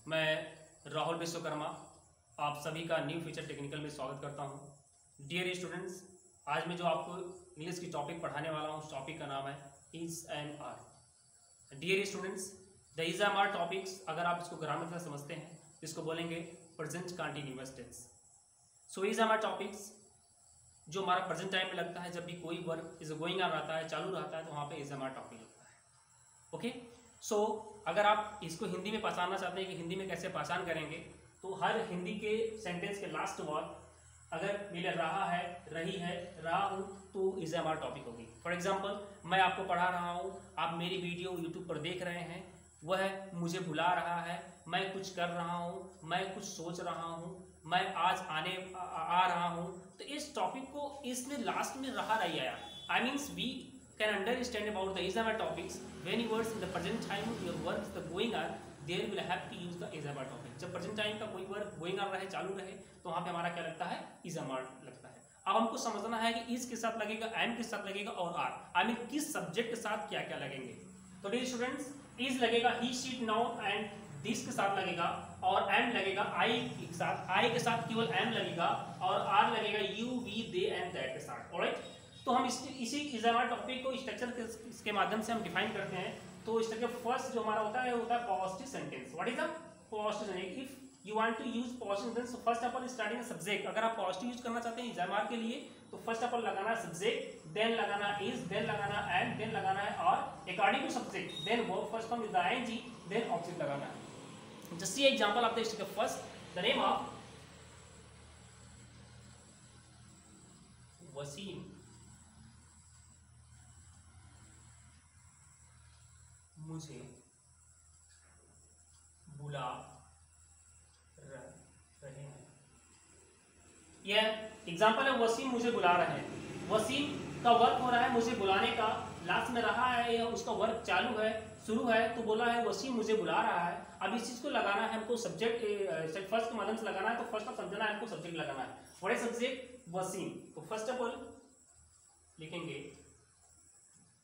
मैं राहुल विश्वकर्मा आप सभी का न्यू फ्यूचर टेक्निकल में स्वागत करता हूं। डियर स्टूडेंट्स, आज मैं जो आपको इंग्लिश की टॉपिक पढ़ाने वाला हूं, उस टॉपिक का नाम है is and are. Dear students, the is and are topics अगर आप इसको ग्रामर से समझते हैं इसको बोलेंगे present continuous tense. So is and are topics जो हमारा प्रेजेंट टाइम में लगता है, जब भी कोई वर्क इज गोइंग ऑन रहता है, चालू रहता है, तो वहाँ पे इज एंड आर टॉपिक लगता है। ओके, सो अगर आप इसको हिंदी में पहचानना चाहते हैं कि हिंदी में कैसे पहचान करेंगे, तो हर हिंदी के सेंटेंस के लास्ट वर्ड अगर मिले रहा है, रही है, रहा हूँ, तो इज एंड आर टॉपिक होगी। फॉर एग्जाम्पल, मैं आपको पढ़ा रहा हूँ, आप मेरी वीडियो यूट्यूब पर देख रहे हैं, वह मुझे बुला रहा है, मैं कुछ कर रहा हूँ, मैं कुछ सोच रहा हूँ, मैं आज आ रहा हूँ, तो इस टॉपिक को इसमें लास्ट में रहा रही आया। I means we can understand about the is and are topics when you words in the present time your work is the going on, there will have to use the is and are topic। जब present time का कोई work going on रहे, चालू रहे, तो वहाँ पे हमारा क्या लगता है, इज एंड आर लगता है। अब हमको समझना है कि इज के साथ लगेगा, एम के साथ लगेगा और आर, आई मीन किस सब्जेक्ट के साथ क्या क्या लगेंगे। तो डियर स्टूडेंट्स, इज लगेगा ही शीट नाउन एंड दिस के साथ लगेगा, और एम लगेगा आई के साथ, आई के साथ केवल एम लगेगा, और आर लगेगा you we they and that के साथ। ऑलराइट, तो हम इसी इज एंड आर टॉपिक को स्ट्रक्चर के माध्यम से हम डिफाइन करते हैं। तो स्ट्रक्चर फर्स्ट जो हमारा होता है positive sentence. What is the positive sentence? If you want to use positive sentence, तो first of all starting subject, अगर आप पॉजिटिव यूज करना चाहते हैं इज एंड आर के लिए, तो फर्स्ट ऑफ ऑल लगाना है सब्जेक्ट, देन लगाना इज, देन लगाना एंड, देन लगाना है और, according to subject, then verb first form with the ING, then object लगाना है। Just see example of the structure. First, the name of Waseem मुझे बुला रहे हैं। यह एग्जाम्पल है, वसीम मुझे बुला रहे हैं। वसीम का वर्क हो रहा है मुझे बुलाने का, लास्ट में रहा है, या उसका वर्क चालू है, शुरू है, तो बोला है वसीम मुझे बुला रहा है। अब इस चीज को लगाना है हमको सब्जेक्ट फर्स्ट के माध्यम से लगाना है, तो फर्स्ट ऑफ समझना है हमको सब्जेक्ट लगाना है। What is subject? वसीम। तो फर्स्ट ऑफ ऑल लिखेंगे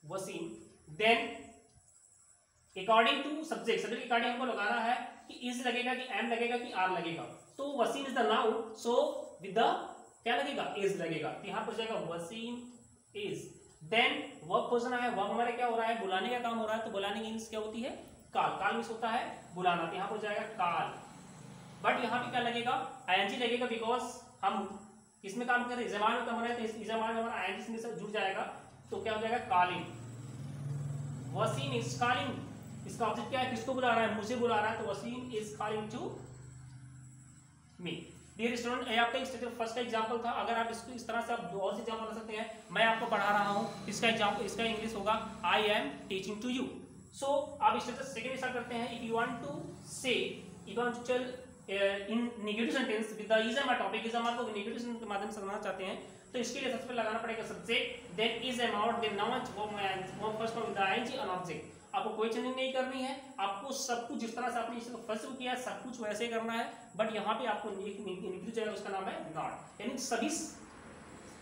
Wasim, then according to subject, subject के अकॉर्डिंग हमको लगाना है कि इज लगेगा, कि एम लगेगा, कि आर लगेगा। तो Waseem is the noun, so with the क्या लगेगा, इज लगेगा, तो यहां पर जाएगा वसीम इज। देन वर्ब खोजना है, वर्ब हमारे क्या हो रहा है, बुलाने का काम हो रहा है, तो बुलाने की इंग्लिश क्या होती है, काल। काल मीन्स होता है बुलाना, तो यहां पर जाएगा काल। बट यहां पे क्या लगेगा, आईएनजी लगेगा, बिकॉज हम किसमें काम कर रहे हैं, इज़मान में काम कर रहे हैं, तो इज़मान हमारा आईएनजी से जुड़ जाएगा, तो क्या हो जाएगा, कॉलिंग। वसीम इज कॉलिंग, इसका ऑब्जेक्ट क्या है, किसको बुला रहा है, मुझे बुला रहा है, तो Waseem is calling to me. Dear student, ये आपका स्ट्रक्चर फर्स्ट का एग्जांपल था। अगर आप इसको इस तरह से आप और से एग्जांपल बना सकते हैं। मैं आपको पढ़ा रहा हूं, इसका एग्जांपल, इसका इंग्लिश होगा I am teaching to you. So आप स्ट्रक्चर सेकंड स्टार्ट करते हैं। If you want to say, if you want to tell in negative sentence with the is and are topic, is and are को negative sentence के माध्यम से बनाना चाहते हैं, तो इसके लिए सबसे पहले लगाना पड़ेगा subject, then is and are, then noun, verb first form with the ING and object. आपको कोई चेंजिंग नहीं करनी है, आपको सब कुछ जिस तरह से आपने इसको फर्स्ट किया है सब कुछ वैसे ही करना है। बट यहाँ पे आपको एक निकल जाएगा, उसका नाम है नॉट, यानी सभी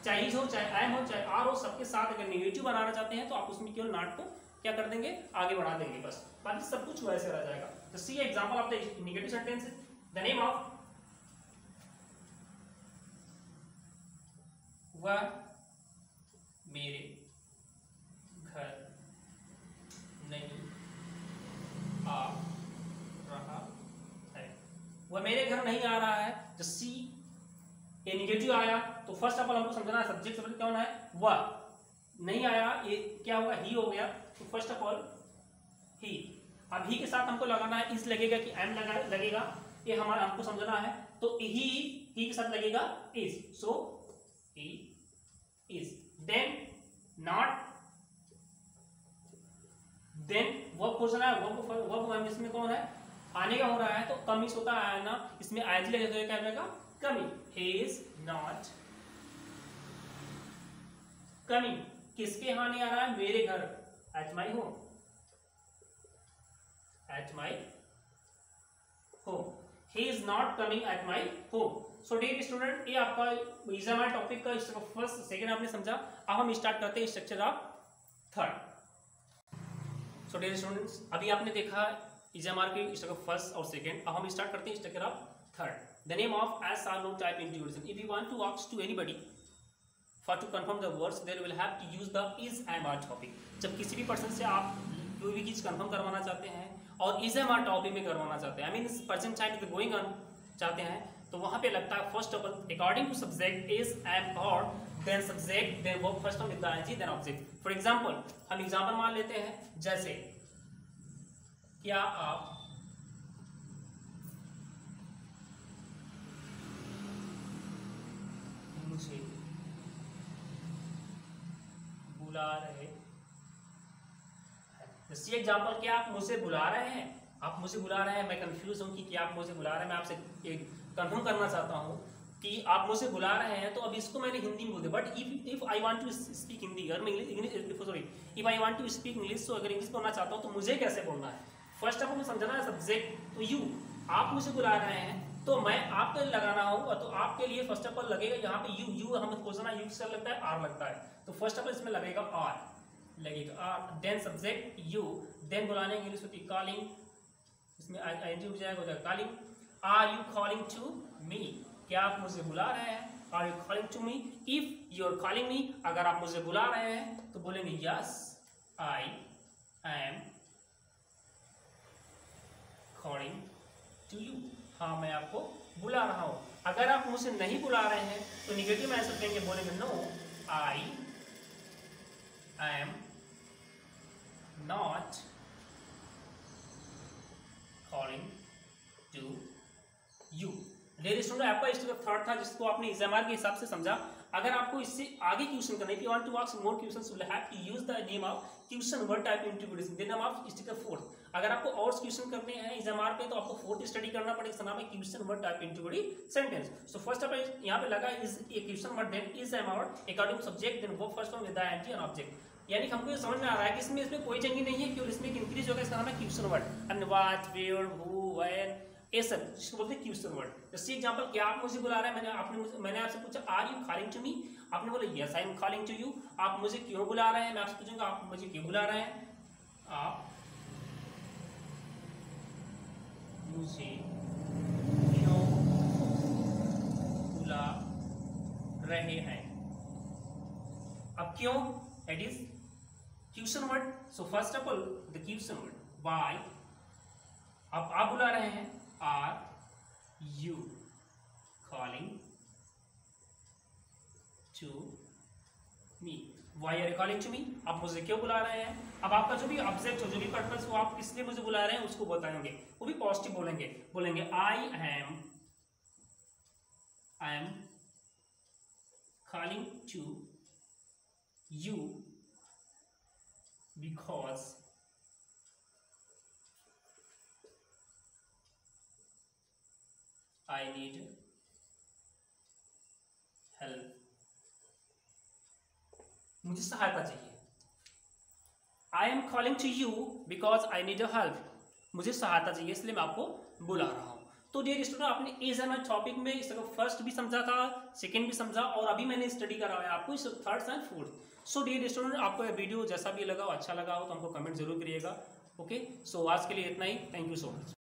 चाहे इज हो, चाहे एम हो, चाहे आर हो, सबके साथ अगर नेगेटिव बनाना चाहते हैं तो आप उसमें केवल नॉट को क्या कर देंगे, आगे बढ़ा देंगे, बस बाकी सब कुछ वैसे रह जाएगा। तो see example of the negative sentence, the name of वह मेरे घर नहीं आ रहा है। वह मेरे घर नहीं आ रहा है। जब सी ये निगेटिव आया, तो फर्स्ट ऑफ ऑल हमको समझना है सब्जेक्ट सब्जेक्ट कौन है, वह नहीं आया, ये क्या होगा, ही हो गया, तो फर्स्ट ऑफ ऑल ही। अब ही के साथ हमको लगाना है इज लगेगा, कि एम लगेगा, ये हमारा हमको समझना है, तो ही के साथ लगेगा is, so he is. Then not, then verb खोजना है, वर्ब इसमें कौन है, आने का हो रहा है, तो कमिंग होता है ना, इसमें आईएनजी लगेगा, तो क्या हो जाएगा, coming. He is not coming. किसके यहाँ नहीं आ रहा है, मेरे घर, at my home, at my home. He is not coming at my home. So dear student, ये आपका इज एंड आर टॉपिक का फर्स्ट सेकंड आपने समझा। अब हम स्टार्ट करते हैं structure of third. So dear students, अभी आपने देखा इज एम आर की स्ट्रक्चर फर्स्ट और सेकेंड। अब हम स्टार्ट करते हैं structure of third. The name of yes or no type introduction. If you want to ask to anybody for to confirm the words there will have to use the is am are topic. जब किसी भी person से आप कोई भी चीज confirm करवाना चाहते हैं और इज एम आर टॉपिक में करवाना चाहते हैं, I mean present time is going on चाहते हैं, तो वहां पे लगता है first of all according to subject is am और then subject then verb first with the ING then object. For example हम एग्जांपल मान लेते हैं, जैसे क्या आप मुझे बुला रहे हैं। जैसे एग्जांपल, क्या आप मुझे बुला रहे हैं, आप मुझे बुला रहे हैं, मैं कंफ्यूज हूं कि क्या आप मुझे बुला रहे हैं। मैं आपसे एक कंफर्म करना चाहता हूं कि आप मुझे बुला रहे हैं, तो अब इसको मैंने हिंदी में बोल दिया। But if I want to speak Hindi, अगर मैं sorry if I want to speak English, तो अगर इंग्लिश बोलना चाहता हूं तो मुझे कैसे बोलना है। फर्स्ट ऑफ ऑल समझना है सब्जेक्ट तो यू, आप मुझे बुला रहे हैं तो मैं आप पे लगाना होगा, तो आपके लिए फर्स्ट ऑफ ऑल लगेगा यहाँ पे यू। यू हम क्वेश्चन यू से लगता है, आर लगता है, तो फर्स्ट ऑफ ऑल इसमें लगेगा आर, लगेगा are, then subject you, then बुलाने के इंग्लिश होती है कॉलिंग, इसमें आईएनजी हो जाएगा, हो जाएगा calling. Are you calling to me, क्या आप मुझे बुला रहे हैं, are you calling to me. If you are calling me, अगर आप मुझे बुला रहे हैं तो बोलेंगे yes I am calling to you, हाँ मैं आपको बुला रहा हूं। अगर आप मुझे नहीं बुला रहे हैं तो निगेटिव में आंसर देंगे, बोलेंगे no I am not calling to you. Dear student, आपका स्टेप थर्ड था जिसको आपने एग्जामिनर के हिसाब से समझा। अगर आपको इससे आगे क्वेश्चन करना है, if you want to ask more questions you will have to use the name of question word type introduction, then name of sticker fourth. अगर आपको और क्वेश्चन करने हैं एग्जामिनर पे तो आपको फोर्थ स्टडी करना पड़ेगा, इसका नाम है question word type introduction sentence. So first of यहां पे लगा is a question word, then is am और according to subject, then verb first form with the ING and object. यानी हमको ये समझ में आ रहा है कि इसमें कोई चेंज नहीं है, केवल इसमें एक इंक्रीज होगा, इसका नाम है question word. And what, where, who, when, ये सब जिसको बोलते हैं क्वेश्चन वर्ड। जैसे एग्जांपल, क्या आप मुझे बुला रहे हैं, मैंने आपसे पूछा are you calling to me, आपने बोला yes I am calling to you. आप मुझे क्यों बुला रहे हैं, मैं आपसे पूछूंगा आप मुझे क्यों बुला रहे हैं, आप मुझे क्यों बुला रहे हैं। अब क्यों, it is question word. So first of all the question word why, आप बुला रहे हैं, are you calling to me, why are calling to me, आप मुझे क्यों बुला रहे हैं। अब आपका जो भी ऑब्जेक्ट हो, जो भी पर्पस हो, आप किस लिए मुझे बुला रहे हैं उसको बताएंगे, वो भी पॉजिटिव बोलेंगे, बोलेंगे I am calling to you because I need help, मुझे सहायता चाहिए। I am calling to you because I need help, मुझे सहायता चाहिए इसलिए मैं आपको बुला रहा हूँ। तो डियर स्टूडेंट, आपने इस टॉपिक में इसका फर्स्ट भी समझा था, सेकंड भी समझा, और अभी मैंने स्टडी कराया आपको इस third and fourth. So dear student, आपको यह वीडियो जैसा भी लगा हो, अच्छा लगा हो तो हमको कमेंट जरूर करिएगा। ओके, सो आज के लिए इतना ही, थैंक यू सो मच।